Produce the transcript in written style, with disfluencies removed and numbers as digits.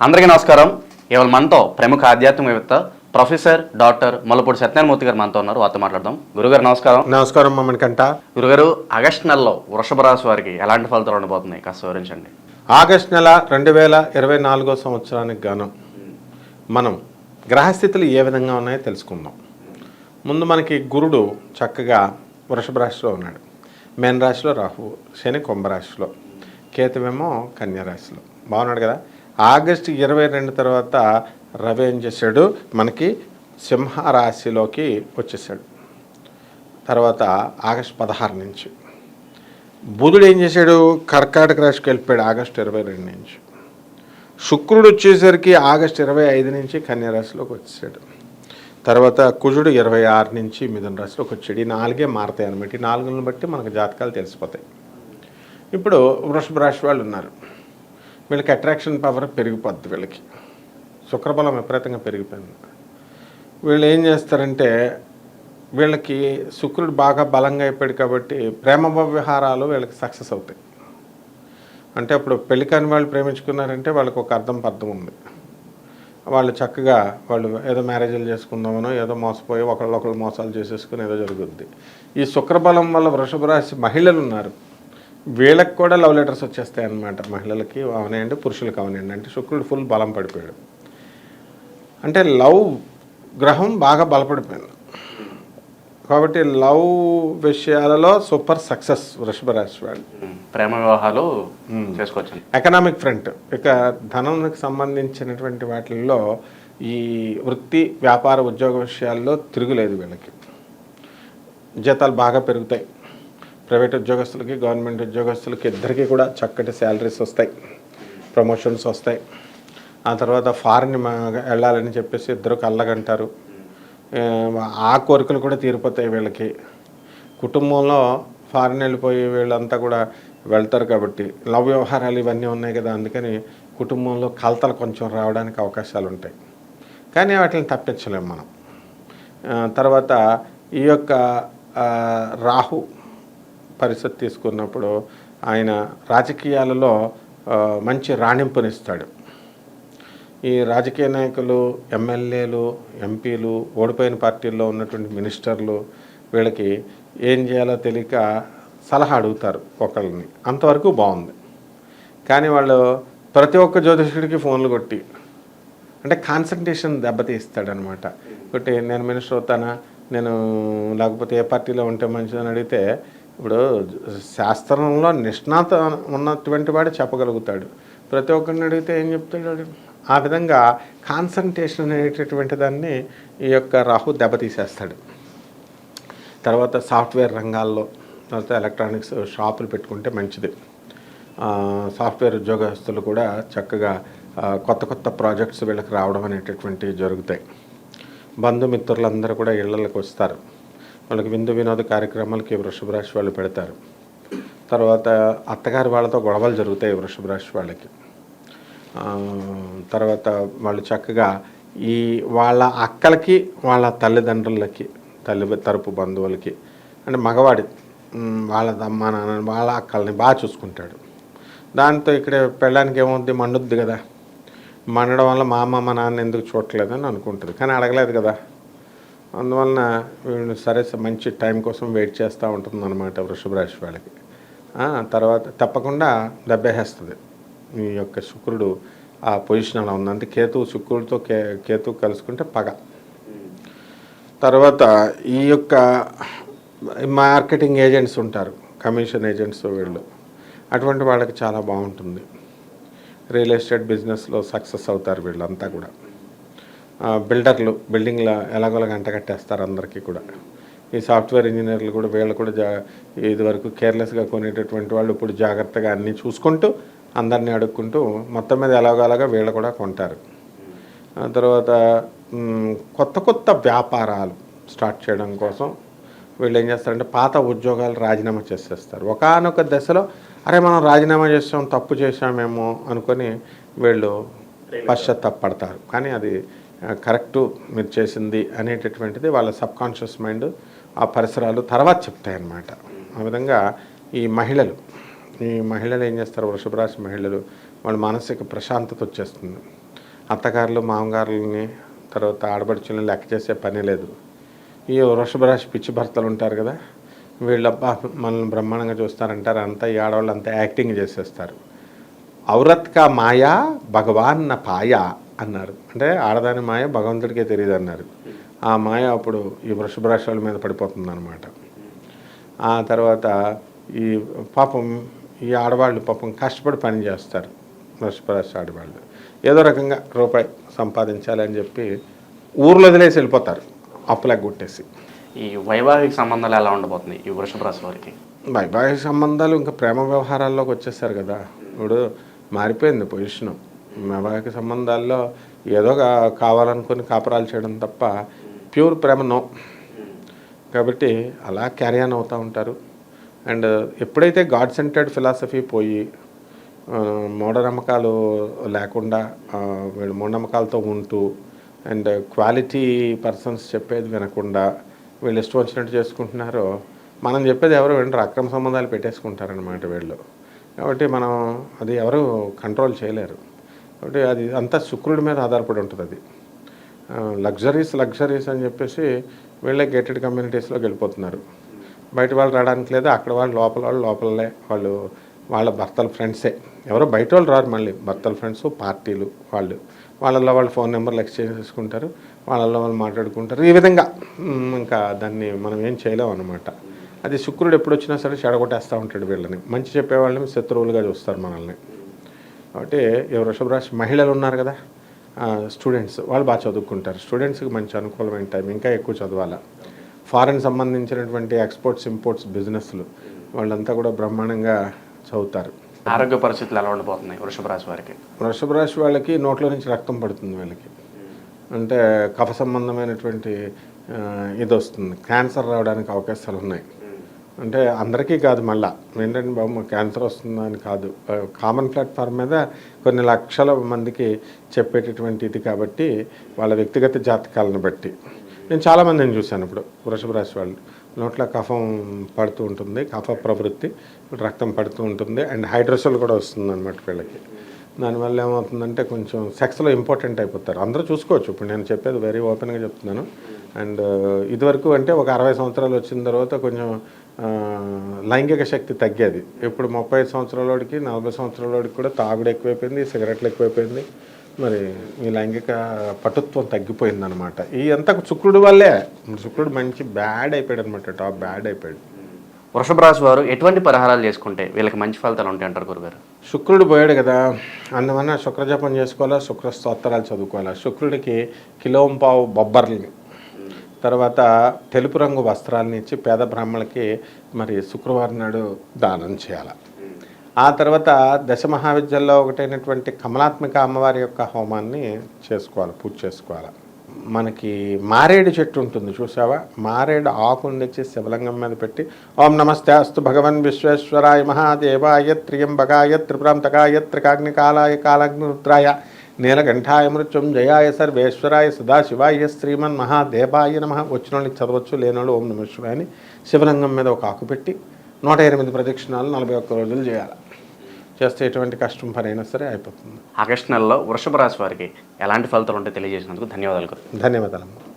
అందరికీ నమస్కారం. ఇవాళ మనతో ప్రముఖ ఆధ్యాత్మికవేత్త ప్రొఫెసర్ డాక్టర్ ముల్లపూడి సత్యనారాయణమూర్తి గారు మనతో ఉన్నారు. వారితో మాట్లాడదాం. గురుగారు నమస్కారం. నమస్కారం మమ్మల్నికంట. గురుగారు, ఆగస్టు నెలలో వృషభ రాశి వారికి ఎలాంటి ఫలితాలు ఉండబోతున్నాయి కాస్త వివరించండి. ఆగస్టు నెల 2024 సంవత్సరానికి గాను మనం గ్రహస్థితులు ఏ విధంగా ఉన్నాయో తెలుసుకుందాం. ముందు మనకి గురుడు చక్కగా వృషభ రాశిలో ఉన్నాడు, మేన రాశిలో రాహు, శని కుంభరాశిలో, కేతువేమో కన్యా రాశిలో బాగున్నాడు కదా. ఆగస్టు 22 తర్వాత రవి ఏం చేశాడు, మనకి సింహరాశిలోకి వచ్చేసాడు. తర్వాత ఆగస్టు 16 నుంచి బుధుడు ఏం చేశాడు, కర్కాటక రాశికి వెళ్ళిపోయాడు ఆగస్టు 22 నుంచి. శుక్రుడు వచ్చేసరికి ఆగస్టు 25 నుంచి కన్యా రాశిలోకి వచ్చేసాడు. తర్వాత కుజుడు 26 నుంచి మిథున రాశిలోకి వచ్చాడు. ఈ 4 మారుతాయి అన్నమాట. ఈ 4ని బట్టి మనకు జాతకాలు తెలిసిపోతాయి. ఇప్పుడు వృషభ రాశి వాళ్ళు ఉన్నారు, వీళ్ళకి అట్రాక్షన్ పవర్ పెరిగిపోద్ది. వీళ్ళకి శుక్రబలం విపరీతంగా పెరిగిపోయింది. వీళ్ళు ఏం చేస్తారంటే, వీళ్ళకి శుక్రుడు బాగా బలంగా అయిపోయాడు కాబట్టి ప్రేమ వ్యవహారాలు వీళ్ళకి సక్సెస్ అవుతాయి. అంటే అప్పుడు పెళ్లి కాని వాళ్ళు ప్రేమించుకున్నారంటే వాళ్ళకి ఒక అర్థం ఉంది. వాళ్ళు చక్కగా వాళ్ళు ఏదో మ్యారేజ్లు చేసుకుందామనో ఏదో మోసపోయి ఒకళ్ళు మోసాలు చేసేసుకుని ఏదో జరుగుద్ది. ఈ శుక్రబలం వల్ల వృషభ రాశి మహిళలు ఉన్నారు, వీళ్ళకి కూడా లవ్ లెటర్స్ వచ్చేస్తాయి అన్నమాట. మహిళలకి అవనేయండి, పురుషులకి అవనేయండి. అంటే శుక్రుడు ఫుల్ బలం పడిపోయాడు, అంటే లవ్ గ్రహం బాగా బలపడిపోయింది కాబట్టి లవ్ విషయాలలో సూపర్ సక్సెస్ వృషభ రాశి వాళ్ళు. ప్రేమ వివాహాలు చేసుకోవచ్చు. ఎకనామిక్ ఫ్రంట్, ఇక ధనానికి సంబంధించినటువంటి వాటిల్లో ఈ వృత్తి వ్యాపార ఉద్యోగ విషయాల్లో తిరుగులేదు. వీళ్ళకి జీతాలు బాగా పెరుగుతాయి. ప్రైవేట్ ఉద్యోగస్తులకి గవర్నమెంట్ ఉద్యోగస్తులకి ఇద్దరికీ కూడా చక్కటి శాలరీస్ వస్తాయి, ప్రమోషన్స్ వస్తాయి. ఆ తర్వాత ఫారిన్ వెళ్ళాలని చెప్పేసి ఇద్దరు కళ్ళగంటారు. ఆ కోరికలు కూడా తీరిపోతాయి వీళ్ళకి. కుటుంబంలో ఫారిన్ వెళ్ళిపోయి వీళ్ళంతా కూడా వెళ్తారు కాబట్టి లవ్ వ్యవహారాలు ఇవన్నీ ఉన్నాయి కదా, అందుకని కుటుంబంలో కలతలు కొంచెం రావడానికి అవకాశాలు ఉంటాయి. కానీ వాటిని తప్పించలేము మనం. తర్వాత ఈ యొక్క రాహు పరిస్థితి తీసుకున్నప్పుడు ఆయన రాజకీయాలలో మంచి రాణింపునిస్తాడు. ఈ రాజకీయ నాయకులు, ఎమ్మెల్యేలు, ఎంపీలు, ఓడిపోయిన పార్టీల్లో ఉన్నటువంటి మినిస్టర్లు వీళ్ళకి ఏం చేయాలో తెలియక సలహా అడుగుతారు ఒకళ్ళని. అంతవరకు బాగుంది. కానీ వాళ్ళు ప్రతి ఒక్క జ్యోతిష్కుడికి ఫోన్లు కొట్టి, అంటే కాన్సన్ట్రేషన్ దెబ్బతీస్తాడనమాట. కొట్టి నేను మినిస్టర్ అవుతానా, నేను లేకపోతే ఏ పార్టీలో ఉంటే మంచిదని అడిగితే, ఇప్పుడు శాస్త్రంలో నిష్ణాత ఉన్నటువంటి వాడు చెప్పగలుగుతాడు, ప్రతి ఒక్కరిని అడిగితే ఏం చెప్తాడు. ఆ విధంగా కాన్సన్ట్రేషన్ అనేటటువంటి దాన్ని ఈ యొక్క రాహు దెబ్బతీసేస్తాడు. తర్వాత సాఫ్ట్వేర్ రంగాల్లో, తర్వాత ఎలక్ట్రానిక్స్ షాపులు పెట్టుకుంటే మంచిది. సాఫ్ట్వేర్ ఉద్యోగస్తులు కూడా చక్కగా కొత్త ప్రాజెక్ట్స్ వీళ్ళకి రావడం అనేటటువంటివి జరుగుతాయి. బంధుమిత్రులందరూ కూడా ఇళ్లకి వస్తారు, వాళ్ళకి విందు వినోద కార్యక్రమాలకి వృషభ రాశి వాళ్ళు పెడతారు. తర్వాత అత్తగారి వాళ్ళతో గొడవలు జరుగుతాయి వృషభ రాశి వాళ్ళకి. తర్వాత వాళ్ళు చక్కగా ఈ వాళ్ళ అక్కలకి, వాళ్ళ తల్లిదండ్రులకి, తల్లి తరపు బంధువులకి, అంటే మగవాడి వాళ్ళ అమ్మ నాన్న వాళ్ళ అక్కల్ని బాగా చూసుకుంటాడు. దాంతో ఇక్కడ పెళ్ళడానికి ఏమవుద్ది, మండుద్ది కదా. మండడం వల్ల మా అమ్మ మా నాన్న ఎందుకు చూడలేదని అనుకుంటుంది, కానీ అడగలేదు కదా. అందువలన వీళ్ళు సరే మంచి టైం కోసం వెయిట్ చేస్తూ ఉంటుంది అన్నమాట వృషభ రాశి వాళ్ళకి. తర్వాత తప్పకుండా దెబ్బేస్తుంది. ఈ యొక్క శుక్రుడు ఆ పొజిషన్ అలా ఉంది. అంటే శుక్రుడితో కేతు కలుసుకుంటే పగ. తర్వాత ఈ యొక్క మార్కెటింగ్ ఏజెంట్స్ ఉంటారు, కమిషన్ ఏజెంట్స్, వీళ్ళు అటువంటి వాళ్ళకి చాలా బాగుంటుంది. రియల్ ఎస్టేట్ బిజినెస్లో సక్సెస్ అవుతారు వీళ్ళంతా కూడా. బిల్డర్లు బిల్డింగ్లో ఎలాగోలా గంట కట్టేస్తారు అందరికీ కూడా. ఈ సాఫ్ట్వేర్ ఇంజనీర్లు కూడా, వీళ్ళు కూడా ఇదివరకు కేర్లెస్గా కొనేటటువంటి వాళ్ళు ఇప్పుడు జాగ్రత్తగా అన్నీ చూసుకుంటూ అందరినీ అడుక్కుంటూ మొత్తం మీద ఎలాగోలాగా వీళ్ళు కూడా కొంటారు. తర్వాత కొత్త వ్యాపారాలు స్టార్ట్ చేయడం కోసం వీళ్ళు ఏం చేస్తారంటే పాత ఉద్యోగాలు రాజీనామా చేసేస్తారు. ఒకానొక దశలో అరే మనం రాజీనామా చేసాం, తప్పు చేసామేమో అనుకొని వీళ్ళు పశ్చాత్తాపడతారు. కానీ అది కరెక్టు మీరు చేసింది అనేటటువంటిది వాళ్ళ సబ్కాన్షియస్ మైండ్, ఆ పరిసరాలు తర్వాత చెప్తాయన్నమాట. ఆ విధంగా ఈ మహిళలు ఏం చేస్తారు, వృషభ రాశి మహిళలు, వాళ్ళ మానసిక ప్రశాంతత వచ్చేస్తుంది. అత్తగారులు మామగారులని తర్వాత ఆడపడుచులని లెక్క చేసే పని లేదు. ఈ వృషభ రాశి పిచ్చి భర్తలు ఉంటారు కదా, వీళ్ళబ్బా మనల్ని బ్రహ్మాండంగా చూస్తారంటారు, అంతా ఈ ఆడవాళ్ళు అంతా యాక్టింగ్ చేసేస్తారు. ఔరత్ కా మాయా భగవాన్ న పాయ అన్నారు. అంటే ఆడదాని మాయ భగవంతుడికే తెలియదు అన్నారు. ఆ మాయ అప్పుడు ఈ వృషభ రాశి వాళ్ళ మీద పడిపోతుంది అనమాట. ఆ తర్వాత ఈ పాపం ఈ ఆడవాళ్ళు పాపం కష్టపడి పని చేస్తారు. వృషభ రాశి ఆడవాళ్ళు ఏదో రకంగా రూపాయి సంపాదించాలి అని చెప్పి ఊర్లో వదిలేసి వెళ్ళిపోతారు అప్పులకు కొట్టేసి. ఈ వైవాహిక సంబంధాలు ఎలా ఉండబోతుంది ఈ వృషభ రాశి వారికి? వైవాహిక సంబంధాలు ఇంకా ప్రేమ వ్యవహారాల్లోకి వచ్చేసారు కదా. ఇప్పుడు మారిపోయింది పొజిషను. వైవాహిక సంబంధాల్లో ఏదో కావాలనుకుని కాపురాలు చేయడం తప్ప ప్యూర్ ప్రేమ నో. కాబట్టి అలా క్యారీ ఆన్ అవుతూ ఉంటారు. అండ్ ఎప్పుడైతే గాడ్ సెంటర్డ్ ఫిలాసఫీ పోయి మూఢనమ్మకాలు లేకుండా వీళ్ళు మూఢనమ్మకాలతో ఉంటూ అండ్ క్వాలిటీ పర్సన్స్ చెప్పేది వినకుండా వీళ్ళు ఇష్టం వచ్చినట్టు చేసుకుంటున్నారో, మనం చెప్పేది ఎవరు వినరు, అక్రమ సంబంధాలు పెట్టేసుకుంటారనమాట వీళ్ళు. కాబట్టి మనం అది ఎవరు కంట్రోల్ చేయలేరు. కాబట్టి అది అంతా శుక్రుడి మీద ఆధారపడి ఉంటుంది. అది లగ్జరీస్ అని చెప్పేసి వీళ్ళే గేటెడ్ కమ్యూనిటీస్లోకి వెళ్ళిపోతున్నారు. బయట వాళ్ళు రావడానికి లేదు, అక్కడ వాళ్ళు లోపలే వాళ్ళు వాళ్ళ భర్తల ఫ్రెండ్సే, ఎవరో బయట వాళ్ళు రారు, మళ్ళీ భర్తల ఫ్రెండ్స్ పార్టీలు వాళ్ళల్లో వాళ్ళు ఫోన్ నెంబర్లు ఎక్స్చేంజ్ చేసుకుంటారు, వాళ్ళల్లో వాళ్ళు మాట్లాడుకుంటారు. ఈ విధంగా ఇంకా దాన్ని మనం ఏం చేయలేం అనమాట. అది శుక్రుడు ఎప్పుడు వచ్చినా సరే చెడగొట్టేస్తూ ఉంటాడు వీళ్ళని. మంచి చెప్పేవాళ్ళని శత్రువులుగా చూస్తారు మనల్ని. కాబట్టి వృషభ రాశి మహిళలు ఉన్నారు కదా, స్టూడెంట్స్, వాళ్ళు బాగా చదువుకుంటారు. స్టూడెంట్స్కి మంచి అనుకూలమైన టైం, ఇంకా ఎక్కువ చదవాలి. ఫారెన్ సంబంధించినటువంటి ఎక్స్పోర్ట్స్ ఇంపోర్ట్స్ బిజినెస్లు వాళ్ళంతా కూడా బ్రహ్మాండంగా చదువుతారు. ఆరోగ్య పరిస్థితులు ఎలా ఉండబోతున్నాయి వృషభ రాశి వారికి? వృషభ రాశి వాళ్ళకి నోట్లో నుంచి రక్తం పడుతుంది. వీళ్ళకి అంటే కఫ సంబంధమైనటువంటి ఇది వస్తుంది, క్యాన్సర్ రావడానికి అవకాశాలు ఉన్నాయి. అంటే అందరికీ కాదు, మళ్ళీ ఏంటంటే బాబు క్యాన్సర్ వస్తుందని కాదు, కామన్ ప్లాట్ఫామ్ మీద కొన్ని లక్షల మందికి చెప్పేటటువంటి ఇది. కాబట్టి వాళ్ళ వ్యక్తిగత జాతకాలను బట్టి నేను చాలామందిని చూశాను. ఇప్పుడు వృషభ రాశి వాళ్ళు నోట్లో కఫం పడుతూ ఉంటుంది, కఫ ప్రవృత్తి, రక్తం పడుతూ ఉంటుంది, అండ్ హైడ్రోసోల్ కూడా వస్తుంది అనమాట వీళ్ళకి. దానివల్ల ఏమవుతుందంటే కొంచెం సెక్స్లో ఇంపార్టెంట్ అయిపోతారు. అందరూ చూసుకోవచ్చు. ఇప్పుడు నేను చెప్పేది వెరీ ఓపెన్గా చెప్తున్నాను. అండ్ ఇదివరకు అంటే ఒక 60 సంవత్సరాలు వచ్చిన తర్వాత కొంచెం లైంగిక శక్తి తగ్గేది. ఇప్పుడు 35 సంవత్సరాలకి 40 సంవత్సరాలకి కూడా తాగుడు ఎక్కువైపోయింది, సిగరెట్లు ఎక్కువైపోయింది. మరి ఈ లైంగిక పటుత్వం తగ్గిపోయింది అనమాట. ఈ అంతా శుక్రుడు వల్లే. శుక్రుడు మంచి బ్యాడ్ అయిపోయాడు అనమాట, టాప్ బ్యాడ్ అయిపోయాడు. వృషభ రాశి వారు ఎటువంటి పరిహారాలు చేసుకుంటే వీళ్ళకి మంచి ఫలితాలు ఉంటాయి అంటారు గురుగారు? శుక్రుడు పోయాడు కదా, అందువల్ల శుక్రజపం చేసుకోవాలా, శుక్ర స్తోత్రాలు చదువుకోవాలా. శుక్రుడికి కిలోంపావు బొబ్బర్లని, తర్వాత తెలుపు రంగు వస్త్రాలని ఇచ్చి పేద బ్రాహ్మణులకి మరి శుక్రవారం నాడు దానం చేయాలి. ఆ తర్వాత దశ మహావిద్యల్లో ఒకటైనటువంటి కమలాత్మిక అమ్మవారి యొక్క హోమాన్ని చేసుకోవాలి, పూజ చేసుకోవాలి. మనకి మారేడు చెట్టు ఉంటుంది చూసావా, మారేడు ఆకుని తెచ్చి శివలింగం మీద పెట్టి ఓం నమస్తే అస్తు భగవన్ విశ్వేశ్వరాయ మహాదేవాయ త్రియంబకాయ త్రిపురాంతకాయ త్రికాగ్నికాలాయ కాలగ్నిరుద్రాయ నీలకంఠాయ మృత్యుంజయాయ సర్వేశ్వరాయ సదాశివాయ శ్రీమన్ మహాదేవాయ నమః. వచ్చిన వాళ్ళకి చదవచ్చు, లేని వాళ్ళు ఓం నమః శివాయ అని శివలింగం మీద ఒక ఆకు పెట్టి 108 ప్రదక్షిణాలు 41 రోజులు చేయాలి. చేస్తే ఎటువంటి కష్టం పని అయినా సరే అయిపోతుంది. ఆగస్టు నెలలో వృషభ రాశి వారికి ఎలాంటి ఫలితాలు ఉంటే తెలియజేసినందుకు ధన్యవాదాలు. ధన్యవాదాలు.